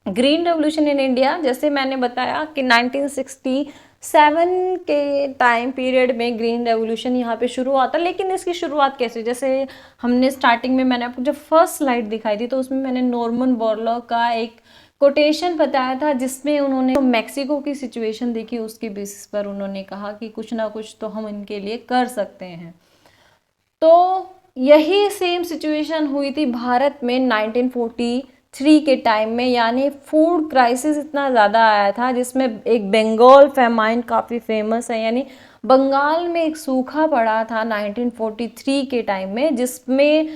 Green revolution in India, जैसे मैंने बताया कि 1967 के टाइम पीरियड में ग्रीन रेवोल्यूशन यहाँ पे शुरू हुआ था। लेकिन इसकी शुरुआत कैसे, जैसे हमने स्टार्टिंग में मैंने आपको जब फर्स्ट स्लाइड दिखाई थी तो उसमें मैंने नॉर्मन बोरलॉग का एक कोटेशन बताया था, जिसमें उन्होंने तो मैक्सिको की सिचुएशन देखी, उसके बेसिस पर उन्होंने कहा कि कुछ ना कुछ तो हम इनके लिए कर सकते हैं। तो यही सेम सिचुएशन हुई थी भारत में 1943 के टाइम में, यानी फूड क्राइसिस इतना ज़्यादा आया था, जिसमें एक बंगाल फेमाइन काफ़ी फेमस है, यानी बंगाल में एक सूखा पड़ा था 1943 के टाइम में, जिसमें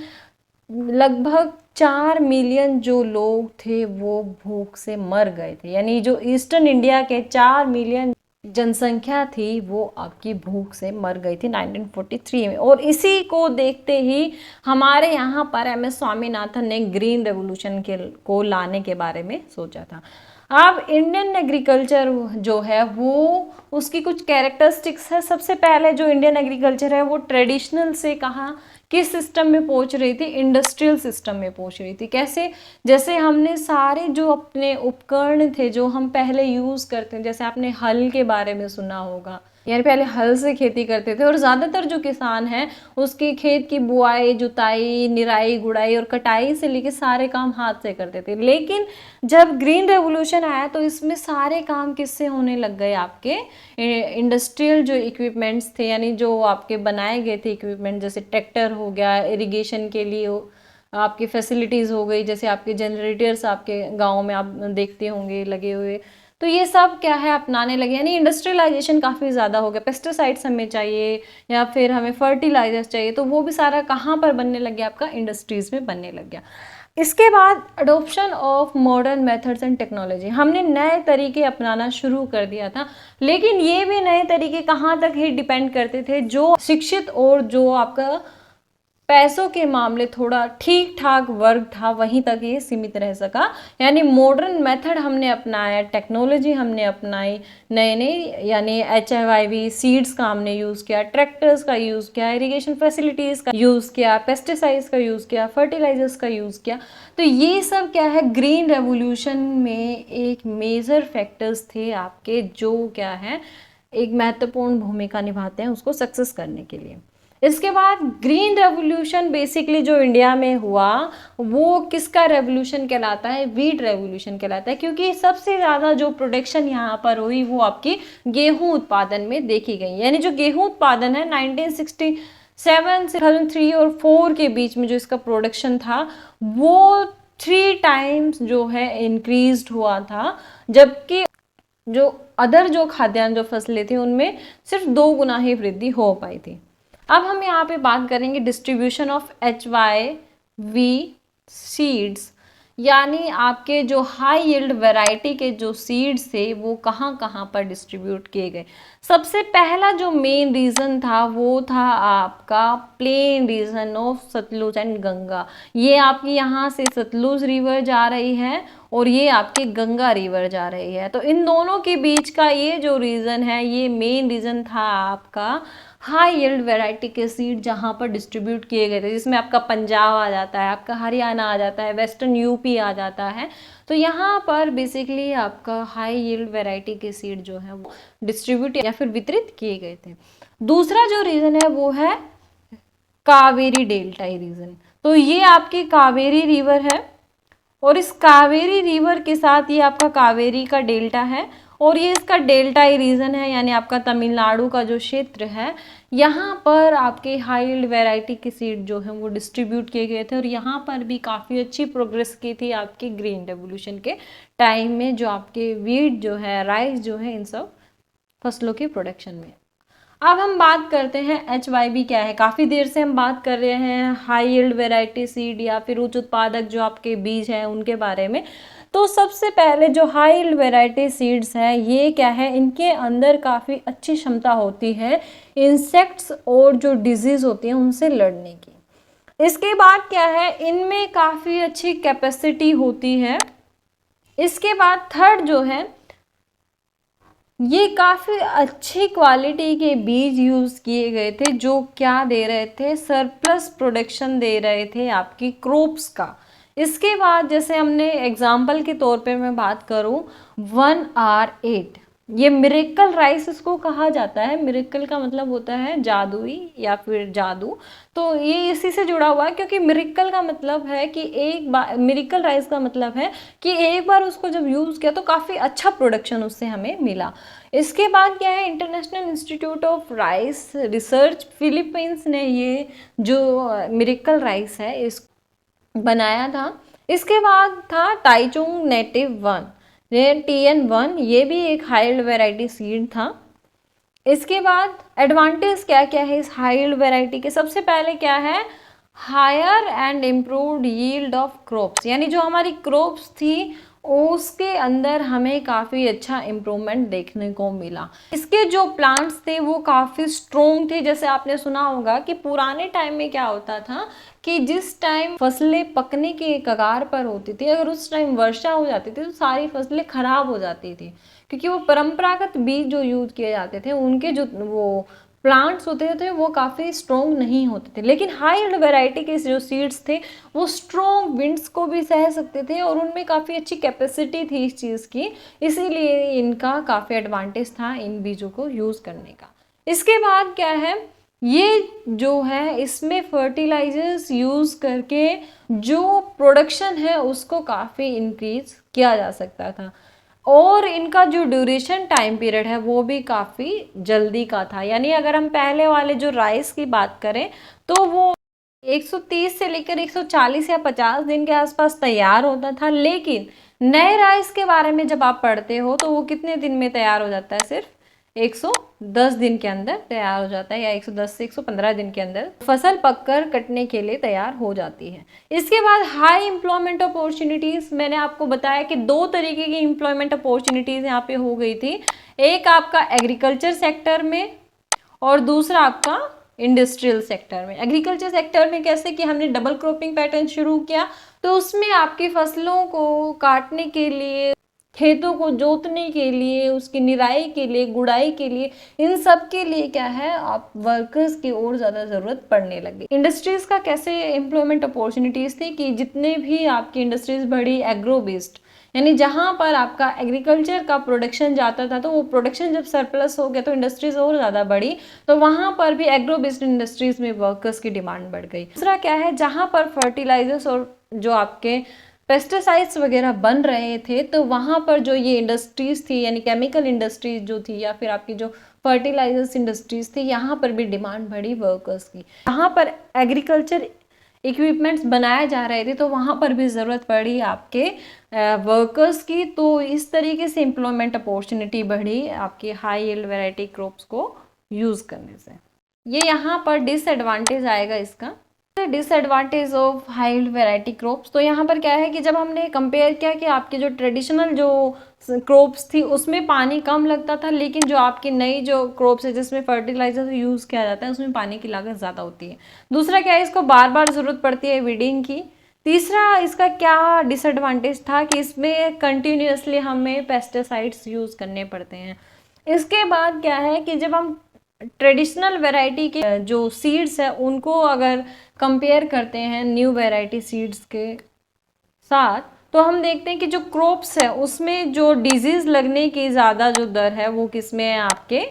लगभग 4 मिलियन जो लोग थे वो भूख से मर गए थे। यानी जो ईस्टर्न इंडिया के 4 मिलियन जनसंख्या थी वो आपकी भूख से मर गई थी 1943 में। और इसी को देखते ही हमारे यहाँ पर MS स्वामीनाथन ने ग्रीन रेवोल्यूशन को लाने के बारे में सोचा था। अब इंडियन एग्रीकल्चर जो है वो उसकी कुछ कैरेक्टरिस्टिक्स है। सबसे पहले जो इंडियन एग्रीकल्चर है वो ट्रेडिशनल से कहाँ किस सिस्टम में पहुंच रही थी, इंडस्ट्रियल सिस्टम में पहुंच रही थी। कैसे, जैसे हमने सारे जो अपने उपकरण थे जो हम पहले यूज करते हैं, जैसे आपने हल के बारे में सुना होगा, यानी पहले हल से खेती करते थे और ज़्यादातर जो किसान हैं उसके खेत की बुआई, जुताई, निराई, गुड़ाई और कटाई से लेके सारे काम हाथ से करते थे। लेकिन जब ग्रीन रेवोल्यूशन आया तो इसमें सारे काम किससे होने लग गए, आपके इंडस्ट्रियल जो इक्विपमेंट्स थे, यानी जो आपके बनाए गए थे इक्विपमेंट, जैसे ट्रैक्टर हो गया, इरिगेशन के लिए आपकी फैसिलिटीज़ हो गई, जैसे आपके जनरेटर्स आपके गाँव में आप देखते होंगे लगे हुए, तो ये सब क्या है अपनाने लगे। यानी इंडस्ट्रियलाइजेशन काफ़ी ज़्यादा हो गया। पेस्टिसाइड्स हमें चाहिए या फिर हमें फर्टिलाइजर्स चाहिए, तो वो भी सारा कहाँ पर बनने लग गया, आपका इंडस्ट्रीज़ में बनने लग गया। इसके बाद adoption of modern methods and technology, हमने नए तरीके अपनाना शुरू कर दिया था। लेकिन ये भी नए तरीके कहाँ तक ही डिपेंड करते थे, जो शिक्षित और जो आपका पैसों के मामले थोड़ा ठीक ठाक वर्ग था वहीं तक ये सीमित रह सका। यानी मॉडर्न मेथड हमने अपनाया, टेक्नोलॉजी हमने अपनाई, नए नए, यानी HIV सीड्स का हमने यूज़ किया, ट्रैक्टर्स का यूज़ किया, इरिगेशन फैसिलिटीज़ का यूज़ किया, पेस्टिसाइड्स का यूज़ किया, फर्टिलाइजर्स का यूज़ किया। तो ये सब क्या है, ग्रीन रेवोल्यूशन में एक मेजर फैक्टर्स थे आपके, जो क्या है एक महत्वपूर्ण भूमिका निभाते हैं उसको सक्सेस करने के लिए। इसके बाद ग्रीन रेवोल्यूशन बेसिकली जो इंडिया में हुआ वो किसका रेवोल्यूशन कहलाता है, वीट रेवोल्यूशन कहलाता है, क्योंकि सबसे ज़्यादा जो प्रोडक्शन यहाँ पर हुई वो आपकी गेहूं उत्पादन में देखी गई। यानी जो गेहूं उत्पादन है 1967 से 2003 और 4 के बीच में जो इसका प्रोडक्शन था वो 3 टाइम्स जो है इंक्रीज हुआ था, जबकि जो अदर जो खाद्यान्न जो फसलें थी उनमें सिर्फ 2 गुना ही वृद्धि हो पाई थी। अब हम यहाँ पे बात करेंगे डिस्ट्रीब्यूशन ऑफ HYV सीड्स, यानी आपके जो हाई यील्ड वैरायटी के जो सीड्स थे वो कहाँ कहाँ पर डिस्ट्रीब्यूट किए गए। सबसे पहला जो मेन रीज़न था वो था आपका plain region of Sutlej and Ganga. ये आपकी यहाँ से सतलुज रिवर जा रही है और ये आपके गंगा रिवर जा रही है, तो इन दोनों के बीच का ये जो रीज़न है ये मेन रीज़न था आपका हाई यील्ड वैरायटी के सीड जहाँ पर डिस्ट्रीब्यूट किए गए थे, जिसमें आपका पंजाब आ जाता है, आपका हरियाणा आ जाता है, वेस्टर्न यूपी आ जाता है। तो यहाँ पर बेसिकली आपका हाई यील्ड वैरायटी के सीड जो है वो डिस्ट्रीब्यूट या फिर वितरित किए गए थे। दूसरा जो रीज़न है वो है कावेरी डेल्टाई रीजन। तो ये आपकी कावेरी रिवर है और इस कावेरी रिवर के साथ ये आपका कावेरी का डेल्टा है और ये इसका डेल्टाई रीजन है, यानी आपका तमिलनाडु का जो क्षेत्र है यहाँ पर आपके हाई यील्ड वैरायटी के सीड जो है वो डिस्ट्रीब्यूट किए गए थे और यहाँ पर भी काफ़ी अच्छी प्रोग्रेस की थी आपकी ग्रीन रेवोल्यूशन के टाइम में, जो आपके वीट जो है, राइस जो है, इन सब फसलों के प्रोडक्शन में। अब हम बात करते हैं HYV क्या है। काफ़ी देर से हम बात कर रहे हैं हाई यील्ड वैरायटी सीड या फिर उच्च उत्पादक जो आपके बीज हैं उनके बारे में। तो सबसे पहले जो हाई यील्ड वैरायटी सीड्स हैं ये क्या है, इनके अंदर काफ़ी अच्छी क्षमता होती है इंसेक्ट्स और जो डिजीज़ होती हैं उनसे लड़ने की। इसके बाद क्या है, इनमें काफ़ी अच्छी कैपेसिटी होती है। इसके बाद थर्ड जो है, ये काफ़ी अच्छी क्वालिटी के बीज यूज़ किए गए थे जो क्या दे रहे थे, सरप्लस प्रोडक्शन दे रहे थे आपकी क्रॉप्स का। इसके बाद जैसे हमने एग्जाम्पल के तौर पे मैं बात करूँ 1R8, ये मिरेकल राइस इसको कहा जाता है। मिरेकल का मतलब होता है जादुई या फिर जादू, तो ये इसी से जुड़ा हुआ है क्योंकि मिरेकल का मतलब है कि एक बार, मिरेकल राइस का मतलब है कि एक बार उसको जब यूज़ किया तो काफ़ी अच्छा प्रोडक्शन उससे हमें मिला। इसके बाद क्या है, international institute of rice research Philippines ने ये जो मिरेकल राइस है इस बनाया था। इसके बाद था टाइचुंग नेटिव 1, ये TN1, ये भी एक हाइल्ड वैरायटी सीड था। इसके बाद एडवांटेज क्या क्या है इस हाइल्ड वैरायटी के, सबसे पहले क्या है, higher and improved yield of crops, यानी जो हमारी क्रॉप्स थी उसके अंदर हमें काफ़ी अच्छा इम्प्रूवमेंट देखने को मिला। इसके जो प्लांट्स थे वो काफ़ी स्ट्रोंग थे। जैसे आपने सुना होगा कि पुराने टाइम में क्या होता था कि जिस टाइम फसलें पकने के कगार पर होती थी, अगर उस टाइम वर्षा हो जाती थी तो सारी फसलें खराब हो जाती थी, क्योंकि वो परंपरागत बीज जो यूज किए जाते थे उनके जो वो प्लांट्स होते थे वो काफ़ी स्ट्रोंग नहीं होते थे। लेकिन हाई वैरायटी के जो सीड्स थे वो स्ट्रोंग विंड्स को भी सह सकते थे और उनमें काफ़ी अच्छी कैपेसिटी थी इस चीज़ की, इसीलिए इनका काफ़ी एडवांटेज था इन बीजों को यूज़ करने का। इसके बाद क्या है, ये जो है इसमें फर्टिलाइजर्स यूज़ करके जो प्रोडक्शन है उसको काफ़ी इंक्रीज किया जा सकता था और इनका जो ड्यूरेशन टाइम पीरियड है वो भी काफ़ी जल्दी का था। यानी अगर हम पहले वाले जो राइस की बात करें तो वो 130 से लेकर 140 या 50 दिन के आसपास तैयार होता था, लेकिन नए राइस के बारे में जब आप पढ़ते हो तो वो कितने दिन में तैयार हो जाता है, सिर्फ 110 दिन के अंदर तैयार हो जाता है, या 110 से 115 दिन के अंदर फसल पककर कटने के लिए तैयार हो जाती है। इसके बाद हाई एम्प्लॉयमेंट अपॉर्चुनिटीज, मैंने आपको बताया कि दो तरीके की एम्प्लॉयमेंट अपॉर्चुनिटीज यहाँ पे हो गई थी, एक आपका एग्रीकल्चर सेक्टर में और दूसरा आपका इंडस्ट्रियल सेक्टर में। एग्रीकल्चर सेक्टर में कैसे कि हमने डबल क्रॉपिंग पैटर्न शुरू किया, तो उसमें आपकी फसलों को काटने के लिए, खेतों को जोतने के लिए, उसकी निराई के लिए, गुड़ाई के लिए, इन सब के लिए क्या है, आप वर्कर्स की और ज़्यादा ज़रूरत पड़ने लगी। इंडस्ट्रीज़ का कैसे एम्प्लॉयमेंट अपॉर्चुनिटीज़ थी कि जितने भी आपकी इंडस्ट्रीज़ बड़ी एग्रो बेस्ड, यानी जहाँ पर आपका एग्रीकल्चर का प्रोडक्शन जाता था तो वो प्रोडक्शन जब सरप्लस हो गया तो इंडस्ट्रीज और ज़्यादा बढ़ी, तो वहाँ पर भी एग्रो बेस्ड इंडस्ट्रीज में वर्कर्स की डिमांड बढ़ गई। दूसरा क्या है, जहाँ पर फर्टिलाइजर्स और जो आपके पेस्टिसाइड्स वगैरह बन रहे थे तो वहाँ पर जो ये इंडस्ट्रीज थी, यानी केमिकल इंडस्ट्रीज जो थी या फिर आपकी जो फर्टिलाइजर्स इंडस्ट्रीज थी, यहाँ पर भी डिमांड बढ़ी वर्कर्स की। यहाँ पर एग्रीकल्चर इक्विपमेंट्स बनाए जा रहे थे तो वहाँ पर भी ज़रूरत पड़ी आपके वर्कर्स की, तो इस तरीके से एम्प्लॉयमेंट अपॉर्चुनिटी बढ़ी आपकी हाई यील्ड वैरायटी क्रॉप्स को यूज़ करने से। ये यहाँ पर डिसएडवांटेज आएगा इसका, disadvantage of high yield variety crops. तो यहाँ पर क्या है कि जब हमने कंपेयर किया कि आपकी जो ट्रेडिशनल जो क्रॉप्स थी उसमें पानी कम लगता था, लेकिन जो आपकी नई जो क्रॉप्स है जिसमें फर्टिलाइजर यूज़ किया जाता है उसमें पानी की लागत ज़्यादा होती है। दूसरा क्या है, इसको बार बार ज़रूरत पड़ती है वीडिंग की। तीसरा इसका क्या डिसएडवांटेज था कि इसमें कंटिन्यूसली हमें पेस्टिसाइड्स यूज़ करने पड़ते हैं। इसके बाद क्या है कि जब हम ट्रेडिशनल वैरायटी के जो सीड्स है उनको अगर कंपेयर करते हैं न्यू वैरायटी सीड्स के साथ, तो हम देखते हैं कि जो क्रॉप्स है उसमें जो डिजीज़ लगने की ज़्यादा जो दर है वो किसमें है, आपके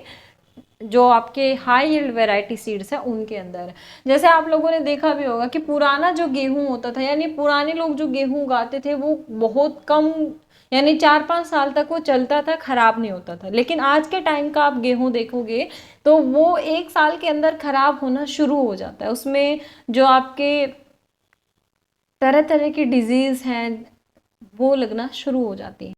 जो आपके हाई यील्ड वैरायटी सीड्स है उनके अंदर है। जैसे आप लोगों ने देखा भी होगा कि पुराना जो गेहूं होता था, यानी पुराने लोग जो गेहूं उगाते थे वो बहुत कम, यानी 4-5 साल तक वो चलता था, खराब नहीं होता था। लेकिन आज के टाइम का आप गेहूं देखोगे तो वो 1 साल के अंदर खराब होना शुरू हो जाता है, उसमें जो आपके तरह तरह की डिजीज़ हैं वो लगना शुरू हो जाती है।